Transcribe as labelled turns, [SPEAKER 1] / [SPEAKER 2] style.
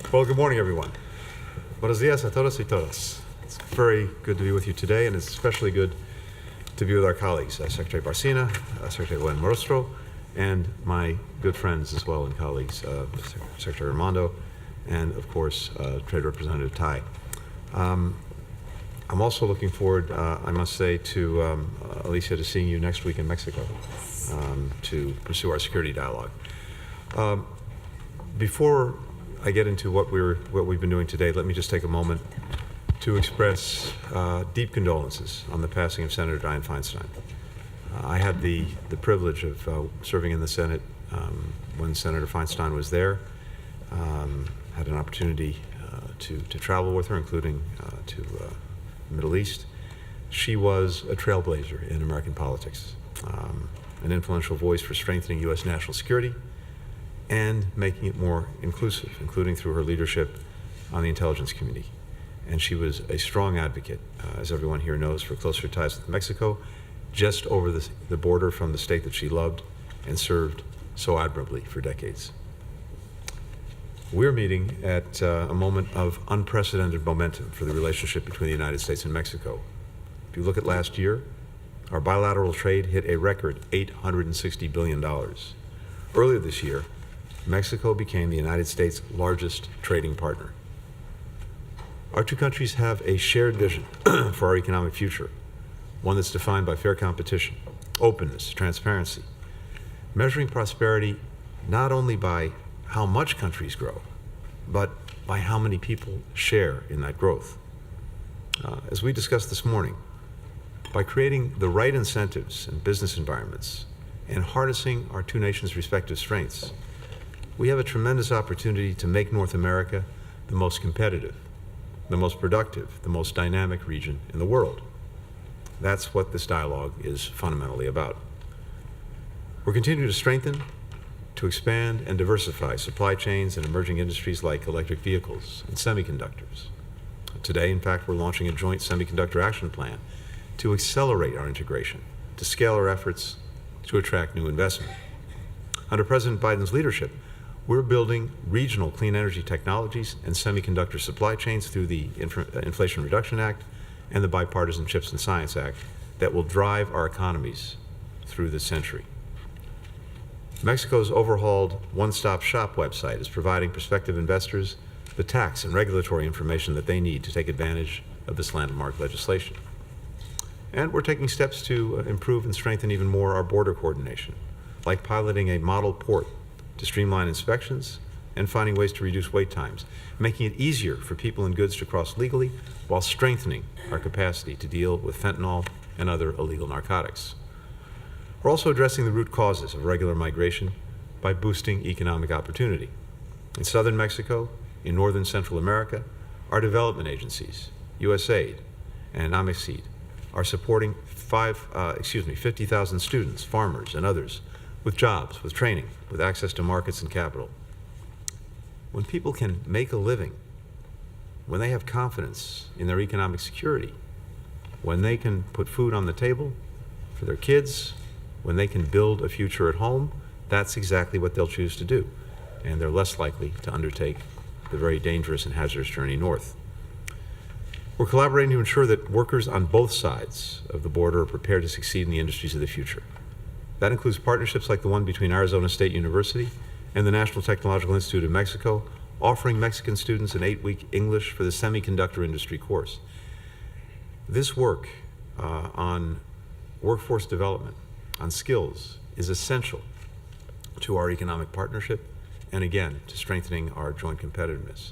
[SPEAKER 1] Well, good morning, everyone. Buenos días a todos y todas. It's very good to be with you today, and it's especially good to be with our colleagues, Secretary Barcina, Secretary Gwen Morostro, and my good friends as well and colleagues, Secretary Armando, and of course, Trade Representative Tai. I'm also looking forward, I must say, to Alicia, to seeing you next week in Mexico to pursue our security dialogue. Before I get into what we've been doing today, let me just take a moment to express deep condolences on the passing of Senator Dianne Feinstein. I had the privilege of serving in the Senate when Senator Feinstein was there. Had an opportunity to travel with her, including to the Middle East. She was a trailblazer in American politics, an influential voice for strengthening U.S. national security and making it more inclusive, including through her leadership on the intelligence community. And she was a strong advocate, as everyone here knows, for closer ties with Mexico, just over the border from the state that she loved and served so admirably for decades. We're meeting at a moment of unprecedented momentum for the relationship between the United States and Mexico. If you look at last year, our bilateral trade hit a record $860 billion. Earlier this year, Mexico became the United States' largest trading partner. Our two countries have a shared vision for our economic future, one that's defined by fair competition, openness, transparency, measuring prosperity not only by how much countries grow, but by how many people share in that growth. As we discussed this morning, by creating the right incentives and business environments and harnessing our two nations' respective strengths, we have a tremendous opportunity to make North America the most competitive, the most productive, the most dynamic region in the world. That's what this dialogue is fundamentally about. We're continuing to strengthen, to expand and diversify supply chains in emerging industries like electric vehicles and semiconductors. Today, in fact, we're launching a joint semiconductor action plan to accelerate our integration, to scale our efforts, to attract new investment. Under President Biden's leadership, we're building regional clean energy technologies and semiconductor supply chains through the Inflation Reduction Act and the Bipartisan Chips and Science Act that will drive our economies through this century. Mexico's overhauled one-stop shop website is providing prospective investors the tax and regulatory information that they need to take advantage of this landmark legislation. And we're taking steps to improve and strengthen even more our border coordination, like piloting a model port to streamline inspections and finding ways to reduce wait times, making it easier for people and goods to cross legally while strengthening our capacity to deal with fentanyl and other illegal narcotics. We're also addressing the root causes of irregular migration by boosting economic opportunity. In southern Mexico, in northern Central America, our development agencies, USAID and AMICID, are supporting 50,000 students, farmers, and others with jobs, with training, with access to markets and capital. When people can make a living, when they have confidence in their economic security, when they can put food on the table for their kids, when they can build a future at home, that's exactly what they'll choose to do. And they're less likely to undertake the very dangerous and hazardous journey north. We're collaborating to ensure that workers on both sides of the border are prepared to succeed in the industries of the future. That includes partnerships like the one between Arizona State University and the National Technological Institute of Mexico, offering Mexican students an 8-week English for the semiconductor industry course. This work on workforce development, on skills, is essential to our economic partnership and, again, to strengthening our joint competitiveness.